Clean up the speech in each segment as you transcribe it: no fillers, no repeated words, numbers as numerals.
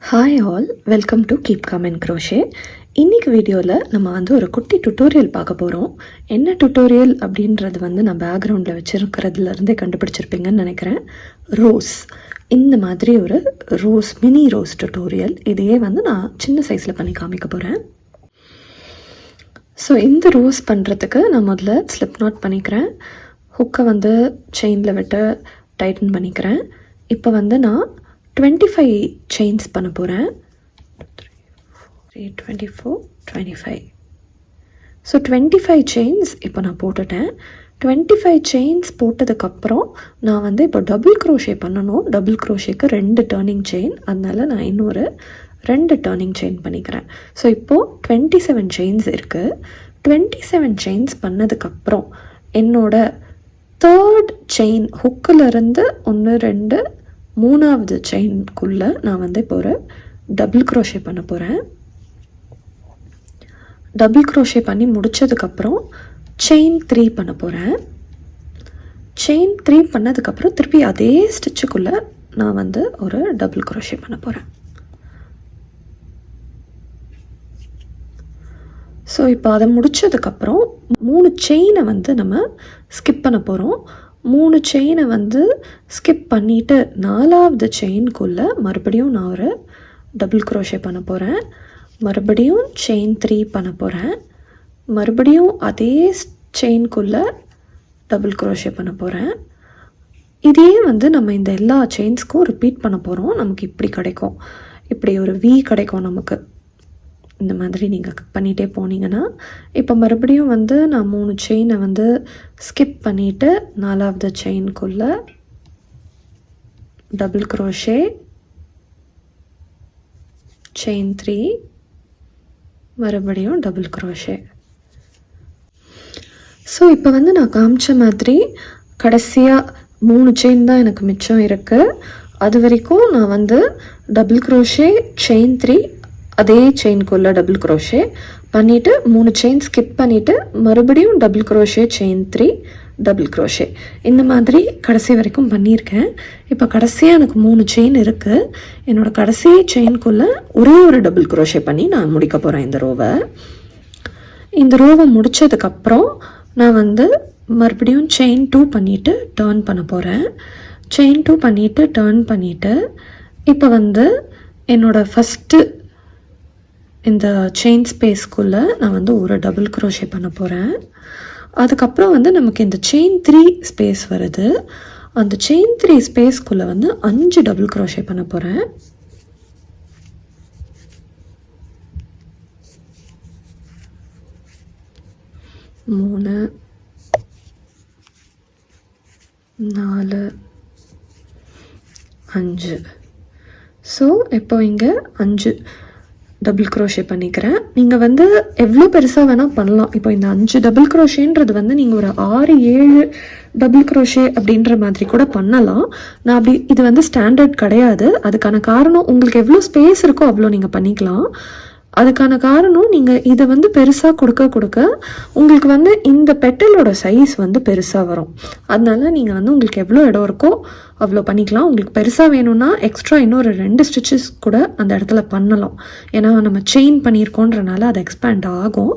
Hi all, welcome to keep come and crochet. இன்றைக்கி வீடியோவில் நம்ம வந்து ஒரு குட்டி டுட்டோரியல் பார்க்க போகிறோம். என்ன டுட்டோரியல் அப்படின்றது வந்து நான் பேக்ரவுண்டில் வச்சுருக்கிறதுலேருந்தே கண்டுபிடிச்சிருப்பீங்கன்னு நினைக்கிறேன். ரோஸ், இந்த மாதிரி ஒரு ரோஸ், மினி ரோஸ் டுட்டோரியல். இதையே வந்து நான் சின்ன சைஸில் பண்ணி காமிக்க போகிறேன். ஸோ இந்த ரோஸ் பண்ணுறதுக்கு நான் முதல்ல ஸ்லிப் நாட் பண்ணிக்கிறேன். ஹுக்கை வந்து செயினில் விட்டு டைட்டன் பண்ணிக்கிறேன். இப்போ வந்து நான் 25 செயின்ஸ் பண்ண போகிறேன். 24, 25. ஸோ 25 செயின்ஸ் இப்போ நான் போட்டுட்டேன். 25 செயின்ஸ் போட்டதுக்கப்புறம் நான் வந்து இப்போ டபுள் க்ரோஷே பண்ணணும். டபுள் க்ரோஷேக்கு 2 டர்னிங் செயின், அதனால் நான் இன்னொரு 2 டர்னிங் செயின் பண்ணிக்கிறேன். ஸோ இப்போது 27 செயின்ஸ் இருக்குது. 27 செயின்ஸ் பண்ணதுக்கப்புறம் என்னோட தேர்ட் செயின் ஹுக்கிலிருந்து 1, 2, 3வது செயின்குள்ளே நான் வந்து இப்போ ஒரு டபுள் க்ரோஷே பண்ண போகிறேன். டபுள் க்ரோஷே பண்ணி முடித்ததுக்கப்புறம் செயின் 3 பண்ண போகிறேன். செயின் 3 பண்ணதுக்கப்புறம் திருப்பி அதே ஸ்டிச்சுக்குள்ளே நான் வந்து ஒரு டபுள் க்ரோஷே பண்ண போகிறேன். ஸோ இப்போ அதை முடித்ததுக்கப்புறம் 3 செயினை வந்து நம்ம ஸ்கிப் பண்ண போகிறோம். 3 செயினை வந்து ஸ்கிப் பண்ணிவிட்டு 4வது செயின்குள்ளே மறுபடியும் நான் ஒரு டபுள் க்ரோஷே பண்ண போகிறேன். மறுபடியும் செயின் 3 பண்ண போகிறேன். மறுபடியும் அதே செயின்குள்ளே டபுள் க்ரோஷே பண்ண போகிறேன். இதே வந்து நம்ம இந்த எல்லா செயின்ஸ்க்கும் ரிப்பீட் பண்ண போகிறோம். நமக்கு இப்படி கிடைக்கும், இப்படி ஒரு வி கிடைக்கும் நமக்கு. இந்த மாதிரி நீங்கள் பண்ணிகிட்டே போனீங்கன்னா இப்போ மறுபடியும் வந்து நான் 3 செயினை வந்து ஸ்கிப் பண்ணிவிட்டு 4வது செயின்குள்ளே டபுள் க்ரோஷே, செயின் 3, மறுபடியும் டபுள் க்ரோஷே. ஸோ இப்போ வந்து நான் காமிச்ச மாதிரி கடைசியாக 3 செயின் தான் எனக்கு மிச்சம் இருக்குது. அது வரைக்கும் நான் வந்து டபுள் க்ரோஷே, செயின் 3, அதே செயின்குள்ளே டபுள் க்ரோஷே பண்ணிவிட்டு 3 செயின் ஸ்கிப் பண்ணிவிட்டு மறுபடியும் double crochet, chain 3, double crochet. இந்த மாதிரி கடைசி வரைக்கும் பண்ணியிருக்கேன். இப்போ கடைசியாக எனக்கு 3 செயின் இருக்குது. என்னோடய கடைசி செயின்குள்ளே ஒரே ஒரு டபுள் க்ரோஷே பண்ணி நான் முடிக்க போகிறேன் இந்த ரோவை. இந்த ரோவை முடித்ததுக்கப்புறம் நான் வந்து மறுபடியும் செயின் 2 பண்ணிவிட்டு டர்ன் பண்ண போகிறேன். செயின் 2 பண்ணிவிட்டு டர்ன் பண்ணிவிட்டு இப்போ வந்து என்னோடய ஃபஸ்ட்டு இந்த செயின் ஸ்பேஸ்க்குள்ளே நான் வந்து ஒரு டபுள் க்ரோஷே பண்ண போகிறேன். அதுக்கப்புறம் வந்து நமக்கு இந்த செயின் 3 ஸ்பேஸ் வருது. அந்த செயின் 3 ஸ்பேஸ்க்குள்ளே வந்து 5 டபுள் க்ரோஷே பண்ண போகிறேன். மூணு, 4, 5. ஸோ இப்போ இங்கே 5 டபுள் க்ரோஷே பண்ணிக்கிறேன். நீங்கள் வந்து எவ்வளோ பெருசாக வேணால் பண்ணலாம். இப்போ இந்த 5 டபுள் க்ரோஷேன்றது வந்து நீங்கள் ஒரு 6, 7 டபுள் க்ரோஷே அப்படின்ற மாதிரி கூட பண்ணலாம். நான் அப்படி இது வந்து ஸ்டாண்டர்ட் கிடையாது. அதுக்கான காரணம் உங்களுக்கு எவ்வளோ ஸ்பேஸ் இருக்கோ அவ்வளோ நீங்கள் பண்ணிக்கலாம். அதுக்கான காரணம் நீங்கள் இதை வந்து பெருசாக கொடுக்க உங்களுக்கு வந்து இந்த பெட்டலோட சைஸ் வந்து பெருசாக வரும். அதனால நீங்கள் வந்து உங்களுக்கு எவ்வளோ இடம் இருக்கோ அவ்வளோ பண்ணிக்கலாம். உங்களுக்கு பெருசாக வேணும்னா எக்ஸ்ட்ரா இன்னொரு 2 ஸ்டிச்சஸ் கூட அந்த இடத்துல பண்ணலாம். ஏன்னா நம்ம செயின் பண்ணியிருக்கோன்றனால அது எக்ஸ்பேண்ட் ஆகும்.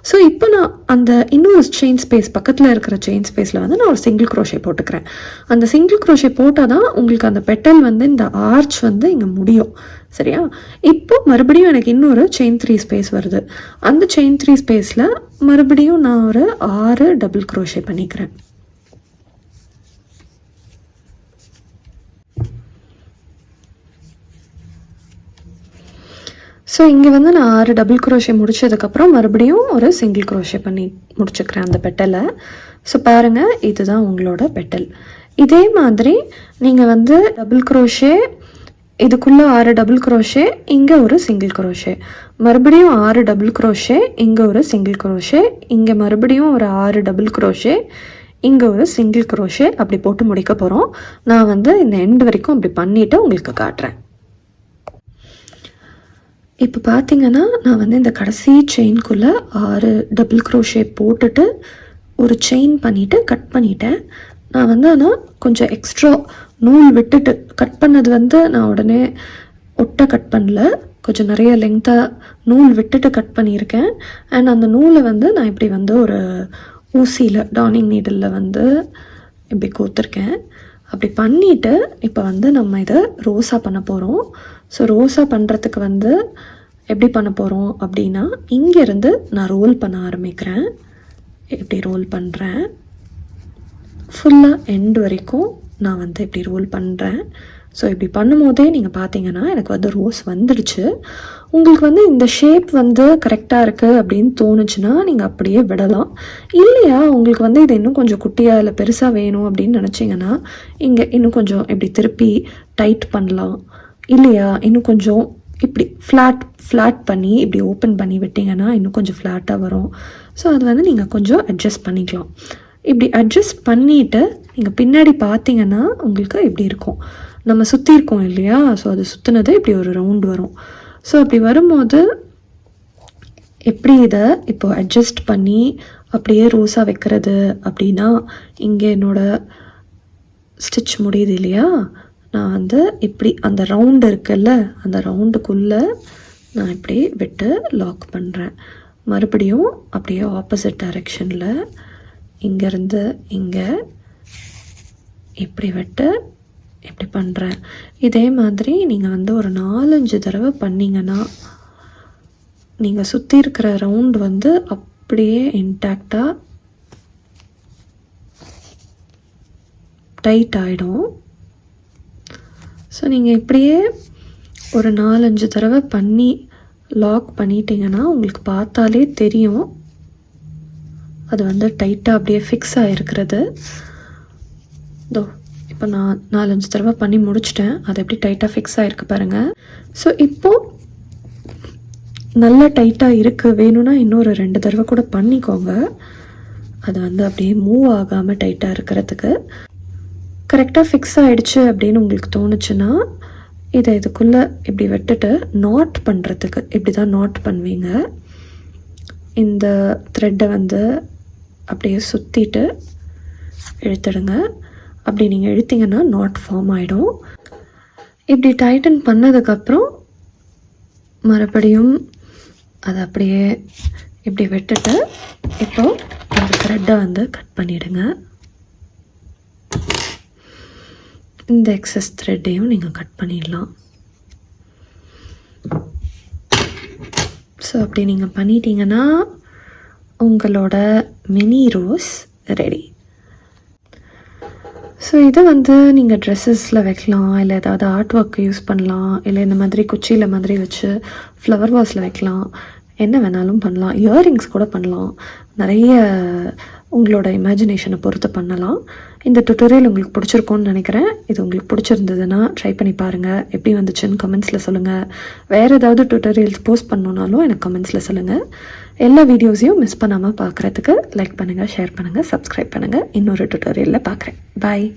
ஸோ இப்போ நான் அந்த இன்னொரு செயின் ஸ்பேஸ் பக்கத்தில் இருக்கிற செயின் ஸ்பேஸில் வந்து நான் ஒரு சிங்கிள் க்ரோஷே போட்டுக்கிறேன். அந்த சிங்கிள் க்ரோஷே போட்டால் தான் உங்களுக்கு அந்த பெட்டல் வந்து இந்த ஆர்ச் வந்து இங்கே முடியும். சரியா? இப்போ மறுபடியும் எனக்கு இன்னொரு செயின் 3 ஸ்பேஸ் வருது. அந்த செயின் 3 ஸ்பேஸில் மறுபடியும் நான் ஒரு 6 டபுள் க்ரோஷே பண்ணிக்கிறேன். ஸோ இங்கே வந்து நான் 6 டபுள் க்ரோஷே முடித்ததுக்கப்புறம் மறுபடியும் ஒரு சிங்கிள் க்ரோஷே பண்ணி முடிச்சுக்கிறேன் அந்த பெட்டலை. ஸோ பாருங்கள், இதுதான் உங்களோட பெட்டல். இதே மாதிரி நீங்கள் வந்து டபுள் க்ரோஷே, இதுக்குள்ளே 6 டபுள் க்ரோஷே, இங்கே ஒரு சிங்கிள் க்ரோஷே, மறுபடியும் 6 டபுள் க்ரோஷே, இங்கே ஒரு சிங்கிள் க்ரோஷே, இங்கே மறுபடியும் ஒரு 6 டபுள் க்ரோஷே, இங்கே ஒரு சிங்கிள் க்ரோஷே, அப்படி போட்டு முடிக்க போகிறோம். நான் வந்து இந்த எண்டு வரைக்கும் அப்படி பண்ணிவிட்டு உங்களுக்கு காட்டுறேன். இப்போ பார்த்தீங்கன்னா நான் வந்து இந்த கடைசி செயின்குள்ளே 6 டபுள் க்ரோஷே போட்டுட்டு ஒரு செயின் பண்ணிவிட்டு கட் பண்ணிட்டேன். நான் வந்து ஆனால் கொஞ்சம் எக்ஸ்ட்ரா நூல் விட்டுட்டு கட் பண்ணது வந்து நான் உடனே ஒட்டை கட் பண்ணல, கொஞ்சம் நிறைய லெங்க்த்தாக நூல் விட்டுட்டு கட் பண்ணியிருக்கேன். அண்ட் அந்த நூலை வந்து நான் இப்படி வந்து ஒரு ஊசியில் டார்னிங் நீடிலில் வந்து இப்படி கோர்த்துருக்கேன். அப்படி பண்ணிவிட்டு இப்போ வந்து நம்ம இதை ரோஸாக பண்ண போகிறோம். ஸோ ரோஸாக பண்ணுறதுக்கு வந்து எப்படி பண்ண போகிறோம் அப்படின்னா, இங்கேருந்து நான் ரோல் பண்ண ஆரம்பிக்கிறேன். இப்படி ரோல் பண்ணுறேன், ஃபுல்லாக எண்ட் வரைக்கும் நான் வந்து இப்படி ரோல் பண்ணுறேன். ஸோ இப்படி பண்ணும்போதே நீங்கள் பார்த்தீங்கன்னா எனக்கு வந்து ரோஸ் வந்துடுச்சு. உங்களுக்கு வந்து இந்த ஷேப் வந்து கரெக்டாக இருக்குது அப்படின்னு தோணுச்சுன்னா நீங்கள் அப்படியே விடலாம். இல்லையா உங்களுக்கு வந்து இது இன்னும் கொஞ்சம் குட்டியாக இல்லை பெருசாக வேணும் அப்படின்னு நினச்சிங்கன்னா இங்கே இன்னும் கொஞ்சம் இப்படி திருப்பி டைட் பண்ணலாம். இல்லையா இன்னும் கொஞ்சம் இப்படி ஃப்ளாட் பண்ணி இப்படி ஓப்பன் பண்ணி விட்டிங்கன்னா இன்னும் கொஞ்சம் ஃப்ளாட்டாக வரும். ஸோ அது வந்து நீங்கள் கொஞ்சம் அட்ஜஸ்ட் பண்ணிக்கலாம். இப்படி அட்ஜஸ்ட் பண்ணிவிட்டு நீங்கள் பின்னாடி பார்த்தீங்கன்னா உங்களுக்கு இப்படி இருக்கும். நம்ம சுற்றி இருக்கோம் இல்லையா, ஸோ அது சுற்றினது இப்படி ஒரு ரவுண்ட் வரும். ஸோ அப்படி வரும்போது எப்படி இதை இப்போ அட்ஜஸ்ட் பண்ணி அப்படியே ரோஸாக வைக்கிறது அப்படின்னா, இங்கே என்னோடய ஸ்டிச் முடியுது இல்லையா, நான் வந்து இப்படி அந்த ரவுண்டு இருக்குல்ல, அந்த ரவுண்டுக்குள்ளே நான் இப்படி விட்டு லாக் பண்ணுறேன். மறுபடியும் அப்படியே ஆப்போசிட் டைரெக்ஷனில் இங்கேருந்து இங்கே இப்படி விட்டு இப்படி பண்ணுறேன். இதே மாதிரி நீங்கள் வந்து ஒரு 4-5 தடவை பண்ணிங்கன்னா நீங்கள் சுற்றி இருக்கிற ரவுண்ட் வந்து அப்படியே இன்டாக்டாக டைட் ஆகிடும். ஸோ நீங்கள் இப்படியே ஒரு 4-5 தடவை பண்ணி லாக் பண்ணிட்டீங்கன்னா உங்களுக்கு பார்த்தாலே தெரியும் அது வந்து டைட்டாக அப்படியே ஃபிக்ஸ் ஆகிருக்கிறது. இதோ இப்போ நான் 4-5 தடவை பண்ணி முடிச்சிட்டேன். அது எப்படி டைட்டாக ஃபிக்ஸ் ஆகிருக்கு பாருங்கள். ஸோ இப்போது நல்லா டைட்டாக இருக்குது. வேணும்னா இன்னொரு 2 தடவை கூட பண்ணிக்கோங்க. அது வந்து அப்படியே மூவ் ஆகாமல் டைட்டாக இருக்கிறதுக்கு. கரெக்டாக ஃபிக்ஸ் ஆகிடுச்சு அப்படின்னு உங்களுக்கு தோணுச்சுன்னா இதை இதுக்குள்ளே இப்படி விட்டுட்டு நாட் பண்ணுறதுக்கு இப்படி தான் நாட் பண்ணுவீங்க. இந்த த்ரெட்டை வந்து அப்படியே சுற்றிட்டு இழுத்துடுங்க. அப்படி நீங்கள் இழுத்திங்கன்னா நாட் ஃபார்ம் ஆகிடும். இப்படி டைட்டன் பண்ணதுக்கப்புறம் மறுபடியும் அதை அப்படியே இப்படி விட்டுட்டு இப்போது அந்த த்ரெட்டை வந்து கட் பண்ணிவிடுங்க. இந்த எக்ஸஸ் த்ரெட்டையும் நீங்கள் கட் பண்ணிடலாம். ஸோ அப்படி நீங்கள் பண்ணிட்டீங்கன்னா உங்களோட மினி ரோஸ் ரெடி. ஸோ இதை வந்து நீங்கள் ட்ரெஸ்ஸஸில் வைக்கலாம், இல்லை ஏதாவது ஆர்ட் ஒர்க்கு யூஸ் பண்ணலாம், இல்லை இந்த மாதிரி குச்சியில் மாதிரி வச்சு ஃப்ளவர் வாஸில் வைக்கலாம், என்ன வேணாலும் பண்ணலாம். இயரிங்ஸ் கூட பண்ணலாம். நிறைய உங்களோட இமேஜினேஷனை பொறுத்து பண்ணலாம். இந்த டுட்டோரியல் உங்களுக்கு பிடிச்சிருக்கும்னு நினைக்கிறேன். இது உங்களுக்கு பிடிச்சிருந்ததுன்னா ட்ரை பண்ணி பாருங்கள். எப்படி வந்துச்சுன்னு கமெண்ட்ஸில் சொல்லுங்கள். வேறு ஏதாவது டுட்டோரியல்ஸ் போஸ்ட் பண்ணணுன்னாலும் எனக்கு கமெண்ட்ஸில் சொல்லுங்கள். எல்லா வீடியோஸையும் மிஸ் பண்ணாமல் பார்க்குறதுக்கு லைக் பண்ணுங்கள், ஷேர் பண்ணுங்கள், சப்ஸ்கிரைப் பண்ணுங்கள். இன்னொரு டுட்டோரியலில் பார்க்குறேன். பாய்.